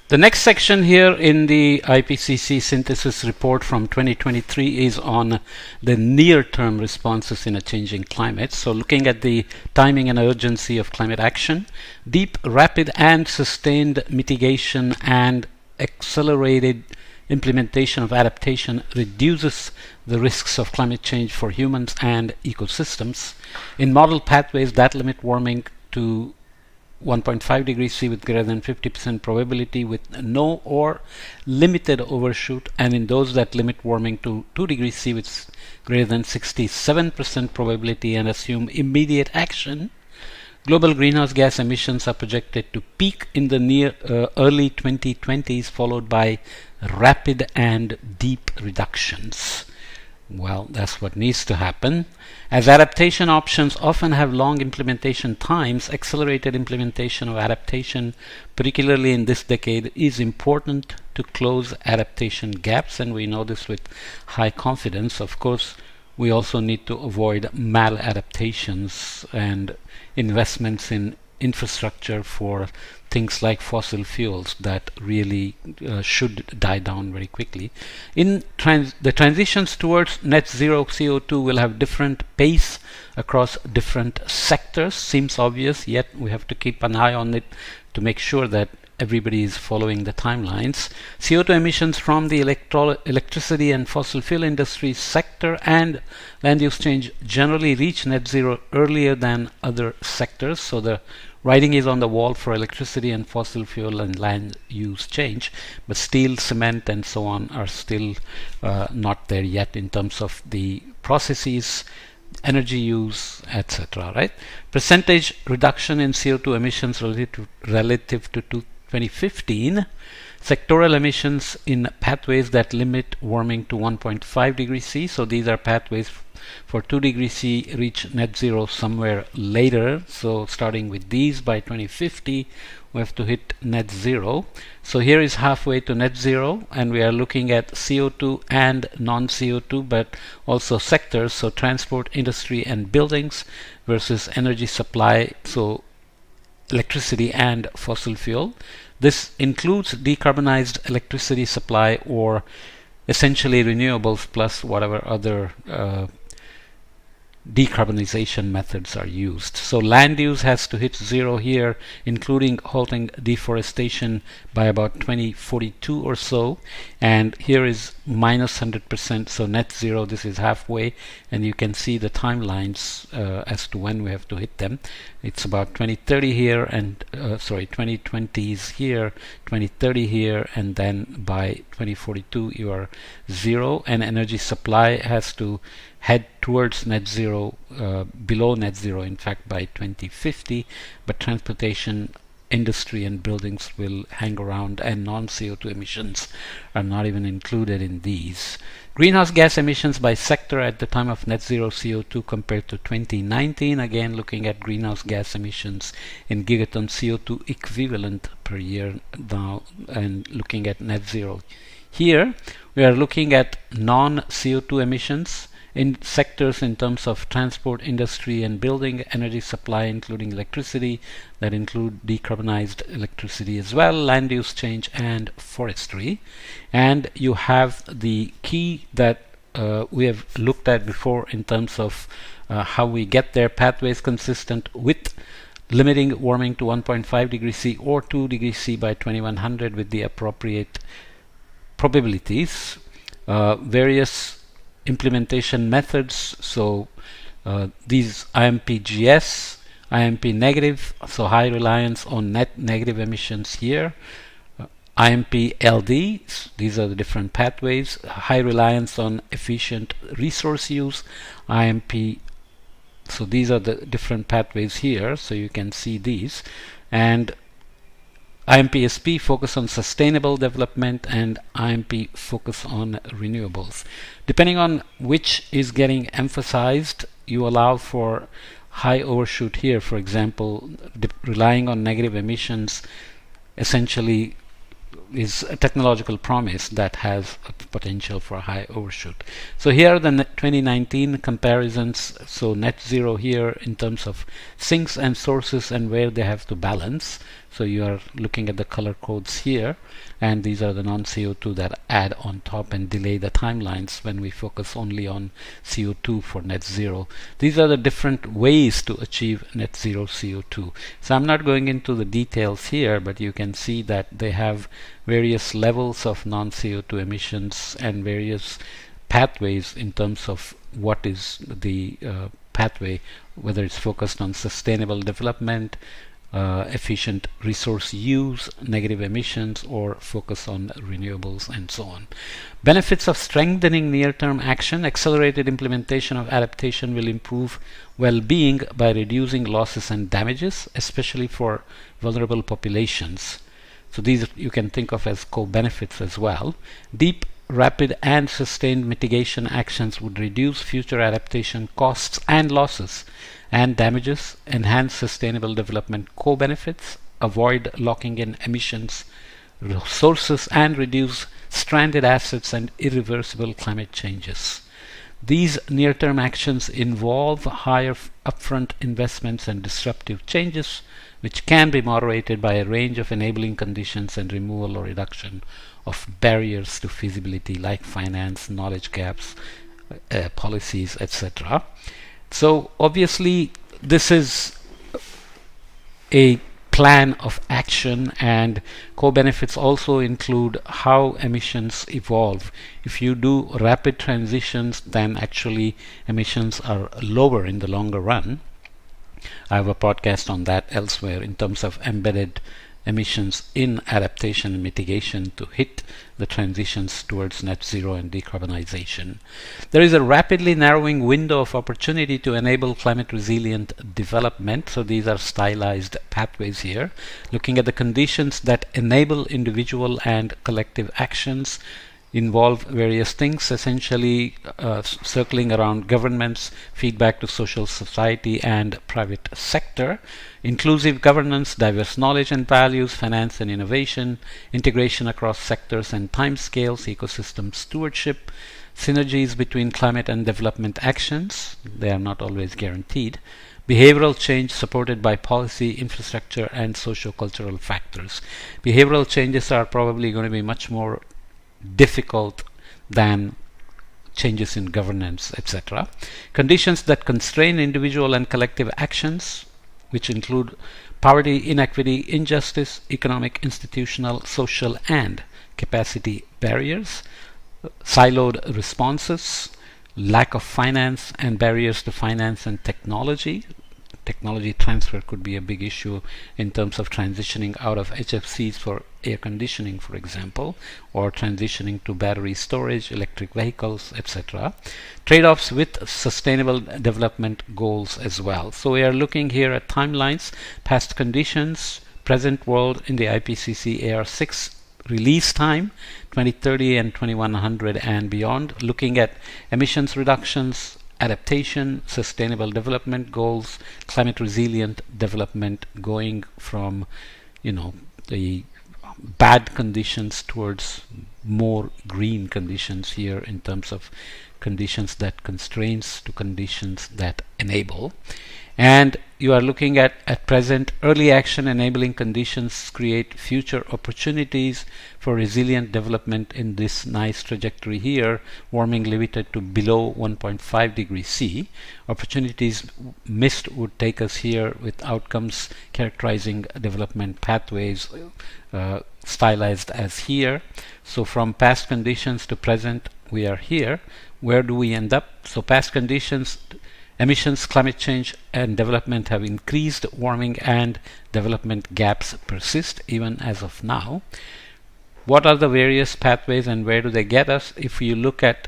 The next section here in the IPCC synthesis report from 2023 is on the near-term responses in a changing climate. So looking at the timing and urgency of climate action, deep, rapid and sustained mitigation and accelerated implementation of adaptation reduces the risks of climate change for humans and ecosystems. In model pathways that limit warming to 1.5 degrees C with greater than 50% probability with no or limited overshoot, and in those that limit warming to 2 degrees C with greater than 67% probability and assume immediate action, global greenhouse gas emissions are projected to peak in the early 2020s, followed by rapid and deep reductions. Well, that's what needs to happen. As adaptation options often have long implementation times, accelerated implementation of adaptation, particularly in this decade, is important to close adaptation gaps, and we know this with high confidence. Of course, we also need to avoid maladaptations and investments in infrastructure for things like fossil fuels that really should die down very quickly. In the transitions towards net zero CO2 will have different pace across different sectors. Seems obvious, yet we have to keep an eye on it to make sure that everybody is following the timelines. CO2 emissions from the electricity and fossil fuel industry sector and land use change generally reach net zero earlier than other sectors. So the writing is on the wall for electricity and fossil fuel and land use change, but steel, cement and so on are still not there yet in terms of the processes, energy use, etc. Right? Percentage reduction in CO2 emissions relative to 2015. Sectoral emissions in pathways that limit warming to 1.5 degrees C. So these are pathways for 2 degrees C reach net zero somewhere later. So starting with these by 2050, we have to hit net zero. So here is halfway to net zero, and we are looking at CO2 and non-CO2, but also sectors. So transport, industry and buildings versus energy supply. So electricity and fossil fuel. This includes decarbonized electricity supply or essentially renewables plus whatever other decarbonization methods are used. So land use has to hit zero here, including halting deforestation by about 2042 or so. And here is minus 100%, so net zero, this is halfway, and you can see the timelines as to when we have to hit them. It's about 2030 here, and 2020s here, 2030 here, and then by 2042 you are zero, and energy supply has to head towards net zero, below net zero in fact by 2050, but transportation, industry and buildings will hang around, and non-CO2 emissions are not even included in these. Greenhouse gas emissions by sector at the time of net zero CO2 compared to 2019, again looking at greenhouse gas emissions in gigaton CO2 equivalent per year now, and looking at net zero. Here we are looking at non-CO2 emissions in sectors in terms of transport, industry and building, energy supply including electricity, that include decarbonized electricity as well, land use change and forestry. And you have the key that we have looked at before in terms of how we get there, pathways consistent with limiting warming to 1.5 degrees C or 2 degrees C by 2100 with the appropriate probabilities, various implementation methods. So these IMPGS, IMP negative, so high reliance on net negative emissions here. IMP LD, these are the different pathways, high reliance on efficient resource use. IMP, so these are the different pathways here, so you can see these. And IMPSP focus on sustainable development, and IMP focus on renewables. Depending on which is getting emphasized, you allow for high overshoot here. For example, relying on negative emissions essentially is a technological promise that has a potential for high overshoot. So here are the 2019 comparisons. So net zero here in terms of sinks and sources and where they have to balance. So you are looking at the color codes here, and these are the non-CO2 that add on top and delay the timelines when we focus only on CO2 for net zero. These are the different ways to achieve net zero CO2. So I'm not going into the details here, but you can see that they have various levels of non-CO2 emissions and various pathways in terms of what is the pathway, whether it's focused on sustainable development, efficient resource use, negative emissions, or focus on renewables, and so on. Benefits of strengthening near-term action: accelerated implementation of adaptation will improve well-being by reducing losses and damages, especially for vulnerable populations. So these you can think of as co-benefits as well. Deep, rapid, and sustained mitigation actions would reduce future adaptation costs and losses and damages, enhance sustainable development co-benefits, avoid locking in emissions resources, and reduce stranded assets and irreversible climate changes. These near-term actions involve higher upfront investments and disruptive changes, which can be moderated by a range of enabling conditions and removal or reduction of barriers to feasibility like finance, knowledge gaps, policies, etc. So obviously this is a plan of action, and co-benefits also include how emissions evolve. If you do rapid transitions, then actually emissions are lower in the longer run. I have a podcast on that elsewhere in terms of embedded emissions in adaptation and mitigation to hit the transitions towards net zero and decarbonization. There is a rapidly narrowing window of opportunity to enable climate resilient development. So these are stylized pathways here, looking at the conditions that enable individual and collective actions, involve various things, essentially circling around governments, feedback to social society and private sector, inclusive governance, diverse knowledge and values, finance and innovation, integration across sectors and timescales, ecosystem stewardship, synergies between climate and development actions, they are not always guaranteed, behavioral change supported by policy, infrastructure, and socio-cultural factors. Behavioral changes are probably going to be much more difficult than changes in governance, etc. Conditions that constrain individual and collective actions, which include poverty, inequity, injustice, economic, institutional, social, and capacity barriers, siloed responses, lack of finance and barriers to finance and technology. Technology transfer could be a big issue in terms of transitioning out of HFCs for air conditioning, for example, or transitioning to battery storage, electric vehicles, etc. Trade-offs with sustainable development goals as well. So we are looking here at timelines, past conditions, present world in the IPCC AR6 release time, 2030 and 2100 and beyond, looking at emissions reductions, adaptation, sustainable development goals, climate resilient development, going from the bad conditions towards more green conditions here in terms of conditions that constrains to conditions that enable. And you are looking at present, early action enabling conditions create future opportunities for resilient development in this nice trajectory here, warming limited to below 1.5 degrees C. Opportunities missed would take us here with outcomes characterizing development pathways stylized as here. So from past conditions to present, we are here. Where do we end up? So past conditions, emissions, climate change, and development have increased. Warming and development gaps persist even as of now. What are the various pathways and where do they get us? If you look at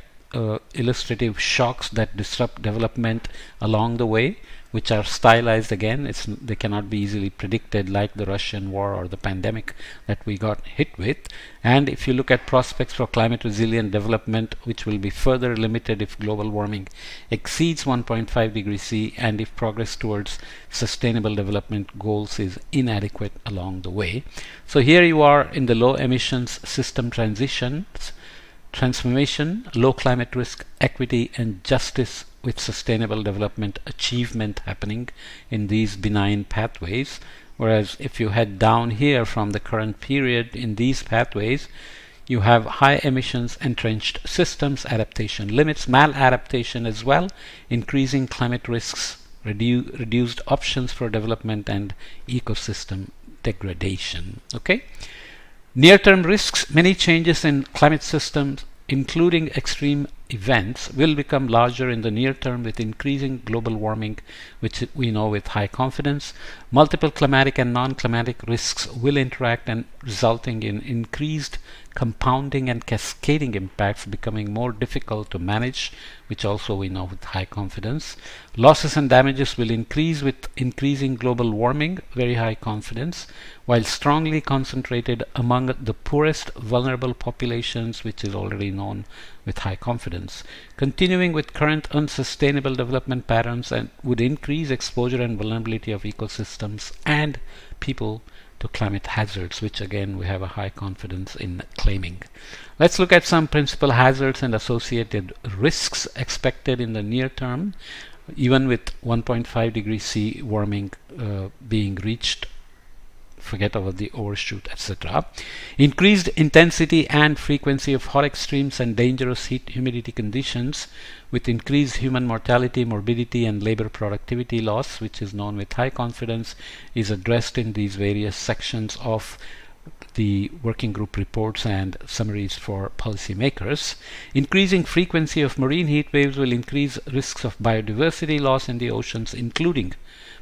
illustrative shocks that disrupt development along the way, which are stylized again, they cannot be easily predicted, like the Russian war or the pandemic that we got hit with. And if you look at prospects for climate resilient development, which will be further limited if global warming exceeds 1.5 degrees C and if progress towards sustainable development goals is inadequate along the way. So here you are in the low emissions system transformation, low climate risk, equity, and justice with sustainable development achievement happening in these benign pathways. Whereas if you head down here from the current period in these pathways, you have high emissions, entrenched systems, adaptation limits, maladaptation as well, increasing climate risks, reduced options for development, and ecosystem degradation. Okay. Near-term risks: many changes in climate systems, including extreme events, will become larger in the near term with increasing global warming, which we know with high confidence. Multiple climatic and non-climatic risks will interact and resulting in increased compounding and cascading impacts becoming more difficult to manage, which also we know with high confidence. Losses and damages will increase with increasing global warming, very high confidence, while strongly concentrated among the poorest vulnerable populations, which is already known with high confidence. Continuing with current unsustainable development patterns and would increase exposure and vulnerability of ecosystems and people to climate hazards, which again we have a high confidence in claiming. Let's look at some principal hazards and associated risks expected in the near term, even with 1.5 degrees C warming being reached. Forget about the overshoot, etc. Increased intensity and frequency of hot extremes and dangerous heat humidity conditions with increased human mortality, morbidity, and labor productivity loss, which is known with high confidence, is addressed in these various sections of the working group reports and summaries for policymakers. Increasing frequency of marine heat waves will increase risks of biodiversity loss in the oceans, including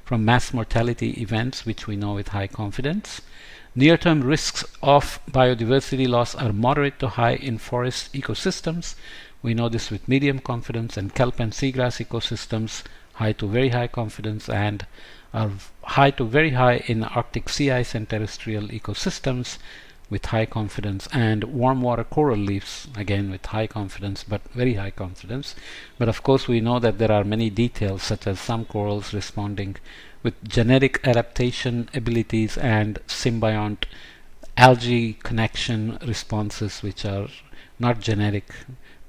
from mass mortality events, which we know with high confidence. Near-term risks of biodiversity loss are moderate to high in forest ecosystems. We know this with medium confidence, and kelp and seagrass ecosystems high to very high confidence, and are high to very high in Arctic sea ice and terrestrial ecosystems with high confidence, and warm water coral reefs again with high confidence, but very high confidence. But of course we know that there are many details, such as some corals responding with genetic adaptation abilities and symbiont algae connection responses, which are not genetic,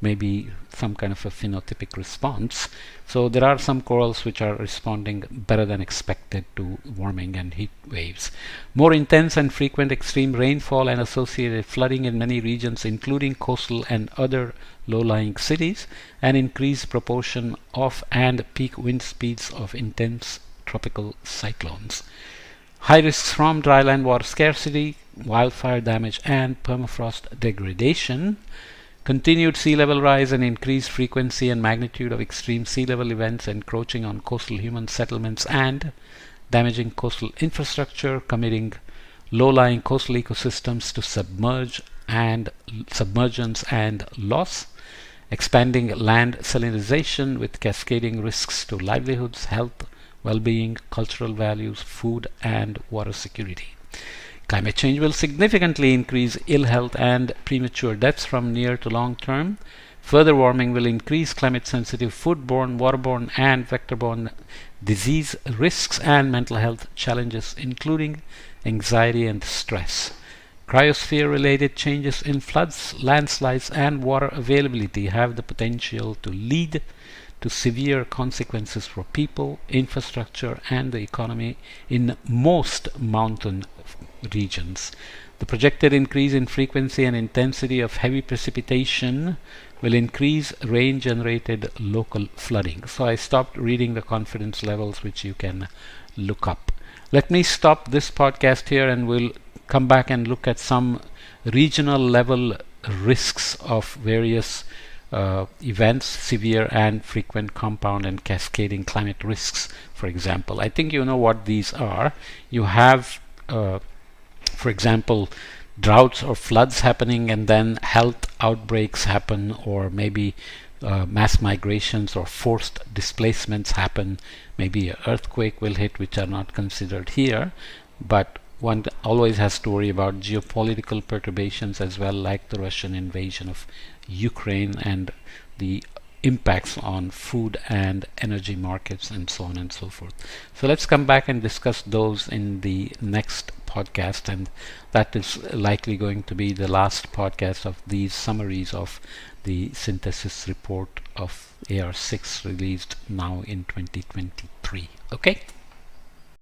maybe some kind of a phenotypic response. So there are some corals which are responding better than expected to warming and heat waves. More intense and frequent extreme rainfall and associated flooding in many regions, including coastal and other low-lying cities, an increased proportion of and peak wind speeds of intense tropical cyclones. High risks from dryland water scarcity, wildfire damage, and permafrost degradation. Continued sea level rise and increased frequency and magnitude of extreme sea level events encroaching on coastal human settlements and damaging coastal infrastructure, committing low-lying coastal ecosystems to submergence and loss. Expanding land salinization with cascading risks to livelihoods, health, well-being, cultural values, food, and water security. Climate change will significantly increase ill health and premature deaths from near to long term. Further warming will increase climate-sensitive foodborne, waterborne, and vector-borne disease risks and mental health challenges, including anxiety and stress. Cryosphere-related changes in floods, landslides, and water availability have the potential to lead to severe consequences for people, infrastructure, and the economy in most mountain regions. The projected increase in frequency and intensity of heavy precipitation will increase rain-generated local flooding. So I stopped reading the confidence levels, which you can look up. Let me stop this podcast here, and we'll come back and look at some regional level risks of various events, severe and frequent compound and cascading climate risks, for example. I think you know what these are. You have for example, droughts or floods happening, and then health outbreaks happen, or maybe mass migrations or forced displacements happen. Maybe an earthquake will hit, which are not considered here, but one always has to worry about geopolitical perturbations as well, like the Russian invasion of Ukraine and the impacts on food and energy markets and so on and so forth. So let's come back and discuss those in the next podcast, and that is likely going to be the last podcast of these summaries of the synthesis report of AR6 released now in 2023. Okay.